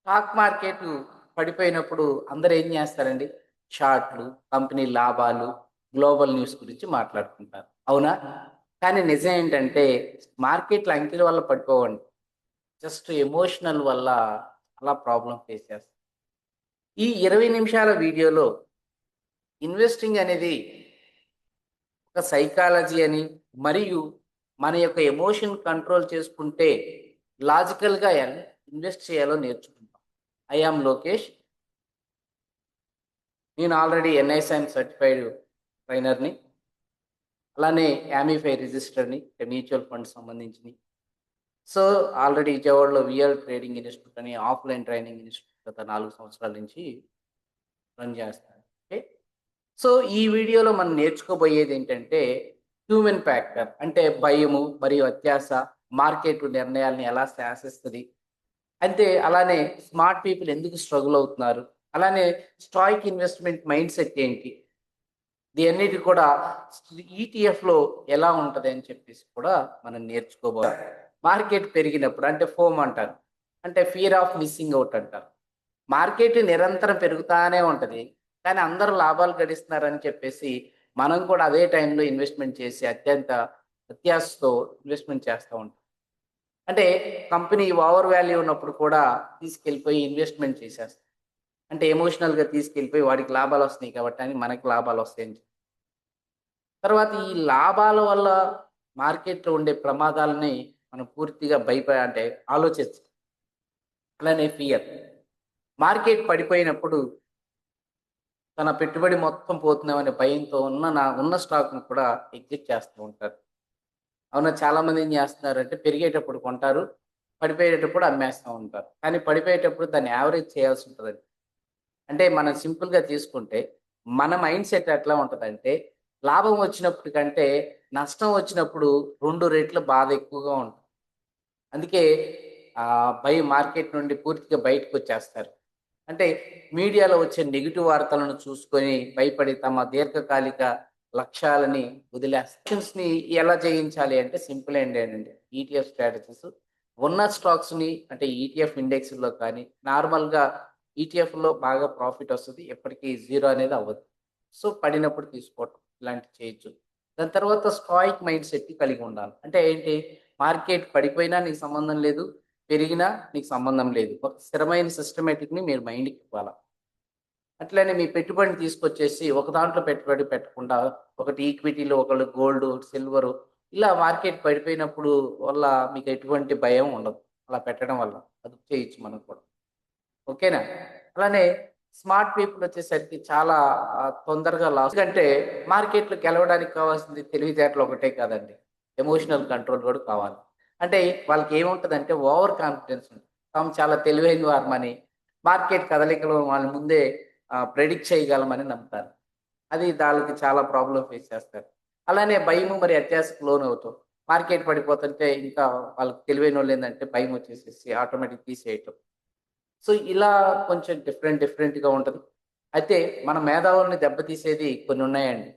Stock market పడిపోయినప్పుడు అందరూ ఏం చేస్తారండి? చార్ట్‌లు, కంపెనీ లాభాలు, గ్లోబల్ న్యూస్ గురించి మాట్లాడుకుంటారు. అవునా? కానీ నిజం ఏంటంటే మార్కెట్‌లు అంకెల వల్ల పడిపోవండి. జస్ట్ ఎమోషనల్ వల్ల చాలా ప్రాబ్లమ్ ఫేస్ చేస్తాం. ఈ 20 నిమిషాల వీడియోలో ఇన్వెస్టింగ్ అనేది ఒక సైకాలజీ అని, మరియు మన యొక్క ఎమోషన్ కంట్రోల్ చేసుకుంటే లాజికల్‌గా ఇన్వెస్ట్ చేయాలో నేర్చుకుంటాం. I am Lokesh. నేను ఆల్రెడీ ఎన్ఐఎస్ఎం సర్టిఫైడ్ ట్రైనర్‌ని. అలానే యామిఫై రిజిస్టర్‌ని, మ్యూచువల్ ఫండ్ సంబంధించినయి. సో, ఆల్రెడీ విజయవాడలో విఎల్ ట్రేడింగ్ ఇన్‌స్టిట్యూట్ అని ఆఫ్‌లైన్ ట్రైనింగ్ ఇన్‌స్టిట్యూట్ గత 4 సంవత్సరాల నుంచి రన్ చేస్తున్నాను. ఓకే. సో, ఈ వీడియోలో మనం నేర్చుకోబోయేదేంటంటే హ్యూమన్ ఫ్యాక్టర్ అంటే భయము మరియు అత్యాస మార్కెట్ నిర్ణయాల్ని ఎలా శాసిస్తది. అంటే అలానే స్మార్ట్ పీపుల్ ఎందుకు స్ట్రగుల్ అవుతున్నారు? అలానే స్టాయిక్ ఇన్వెస్ట్‌మెంట్ మైండ్‌సెట్ ఏంటి? ఇయన్నిటి కూడా ఈటీఎఫ్‌లో ఎలా ఉంటది అని చెప్పేసి కూడా మనం నేర్చుకోబోతున్నాం. మార్కెట్ పెరిగినప్పుడు అంటే ఫోమ్ అంటారు. అంటే ఫియర్ ఆఫ్ మిస్సింగ్ ఔట్ అంటారు. మార్కెట్ నిరంతరం పెరుగుతానే ఉంటది. కానీ అందరూ లాభాలు గడిస్తున్నారని చెప్పేసి మనం కూడా అదే టైంలో ఇన్వెస్ట్‌మెంట్ చేసి అత్యాశతో ఇన్వెస్ట్‌మెంట్ చేస్తా ఉంటాం. అంటే కంపెనీ ఓవర్ వాల్యూ ఉన్నప్పుడు కూడా తీసుకెళ్ళిపోయి ఇన్వెస్ట్‌మెంట్ చేసేస్తాం. అంటే ఎమోషనల్‌గా తీసుకెళ్ళిపోయి వాడికి లాభాలొస్తున్నాయి కాబట్టి అని మనకి లాభాలొస్తాయని. తర్వాత ఈ లాభాల వల్ల మార్కెట్‌లో ఉండే ప్రమాదాలని మనం పూర్తిగా అంటే ఆలోచించం. అలానే ఫియర్. మార్కెట్ పడిపోయినప్పుడు తన పెట్టుబడి మొత్తం పోతుందేమనే భయంతో ఉన్న స్టాక్‌ని కూడా ఎగ్జిట్ చేస్తూ ఉంటారు. అవునా? చాలామంది ఏం చేస్తున్నారంటే పెరిగేటప్పుడు కొంటారు. పడిపోయేటప్పుడు అమ్మేస్తా ఉంటారు. కానీ పడిపోయేటప్పుడు దాన్ని యావరేజ్ చేయాల్సి ఉంటదండి. అంటే మనం సింపుల్‌గా తీసుకుంటే మన మైండ్ సెట్ ఎట్లా ఉంటదంటే లాభం వచ్చినప్పుడు కంటే నష్టం వచ్చినప్పుడు 2 రెట్లు బాధ ఎక్కువగా ఉంటది. అందుకే మార్కెట్ నుండి పూర్తిగా బయటకొచ్చేస్తారు. అంటే మీడియాలో వచ్చే నెగెటివ్ వార్తలను చూసుకొని భయపడి తమ దీర్ఘకాలిక లక్ష్యాలని వదిలేస్తారు. ఎలా జయించాలి అంటే సింపుల్ ఏంటేనండి. ఈటీఎఫ్ స్ట్రాటజీస్ ఉన్న స్టాక్స్‌ని అంటే ఈటీఎఫ్ ఇండెక్స్‌లో కానీ నార్మల్‌గా ఈటీఎఫ్‌లో బాగా ప్రాఫిట్ వస్తది. ఎప్పటికి జీరో అనేది అవ్వదు. సో, పడినప్పుడు తీసుకోవటం ఇలాంటివి చేయొచ్చు. దాని తర్వాత స్టాయిక్ మైండ్ సెట్ కలిగి ఉండాలి. అంటే ఏంటి? మార్కెట్ పడిపోయినా నీకు సంబంధం లేదు. పెరిగినా నీకు సంబంధం లేదు. ఒక స్థిరమైన సిస్టమాటిక్‌ని మీరు మైండ్‌కి ఇవ్వాల. అట్లనే మీ పెట్టుబడిని తీసుకొచ్చేసి ఒక దాంట్లో పెట్టుబడి పెట్టకుండా ఒకటి ఈక్విటీలో, ఒకళ్ళు గోల్డ్, సిల్వరు ఇలా మార్కెట్ పడిపోయినప్పుడు వల్ల మీకు ఎటువంటి భయం ఉండదు. అలా పెట్టడం వల్ల. అది చేయొచ్చు మనం కూడా. ఓకేనా? అలానే స్మార్ట్ పీపుల్ వచ్చేసరికి చాలా తొందరగా ఎందుకంటే మార్కెట్‌లో గెలవడానికి కావాల్సింది తెలివితేటలు ఒకటే కాదండి. ఎమోషనల్ కంట్రోల్ కూడా కావాలి. అంటే వాళ్ళకి ఏముంటదంటే ఓవర్ కాన్ఫిడెన్స్ ఉంటది. తాము చాలా తెలివైన వారమని, మార్కెట్ కదలికలు వాళ్ళు ముందే ప్రెడిక్ట్ చేయగలమని నమ్ముతారు. అది దాళ్ళకి చాలా ప్రాబ్లమ్ ఫేస్ చేస్తారు. అలానే భయము మరి అత్యాశకు లోనవుతాం. మార్కెట్ పడిపోతుంటే ఇంకా వాళ్ళకి తెలివైనోళ్ళేందంటే భయమొచ్చేసేసి ఆటోమేటిక్ తీసేయటం. సో, ఇలా కొంచెం డిఫరెంట్‌గా ఉంటది. అయితే మన మేధావుల్ని దెబ్బతీసేది కొన్నున్నాయండి.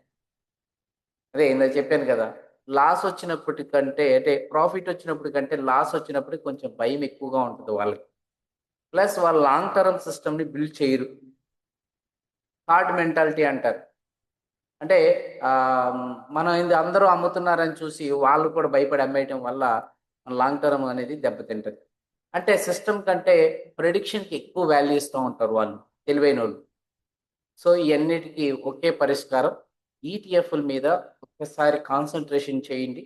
అదే ఇందాక చెప్పాను గదా! లాసొచ్చినప్పటికంటే అంటే ప్రాఫిటొచ్చినప్పటికంటే లాసొచ్చినప్పుడు కొంచెం భయం ఎక్కువగా ఉంటది వాళ్ళకి. ప్లస్ వాళ్ళు లాంగ్ టర్మ్ సిస్టమ్‌ని బిల్డ్ చేయరు. హార్డ్ మెంటాలిటీ అంటారు. అంటే మనం ఇది అందరూ అమ్ముతున్నారని చూసి వాళ్ళు కూడా భయపడి అమ్మేయటం వల్ల లాంగ్ టర్మ్ అనేది దెబ్బతింటది. అంటే సిస్టమ్ కంటే ప్రిడిక్షన్‌కి ఎక్కువ వాల్యూ ఇస్తా ఉంటారు వాళ్ళు తెలివైనోళ్ళు. సో, ఇయన్నిటికి ఒకే పరిష్కారం. ఈటీఎఫ్‌ల మీద ఒక్కసారి కాన్సంట్రేషన్ చేయండి.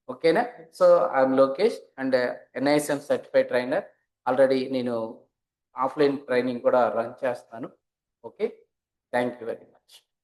ఓకేనా? So, I'm Lokesh and NISM certified trainer. Already నేను ఆఫ్‌లైన్ ట్రైనింగ్ కూడా రన్ చేస్తున్నాను. Okay. Thank you very much.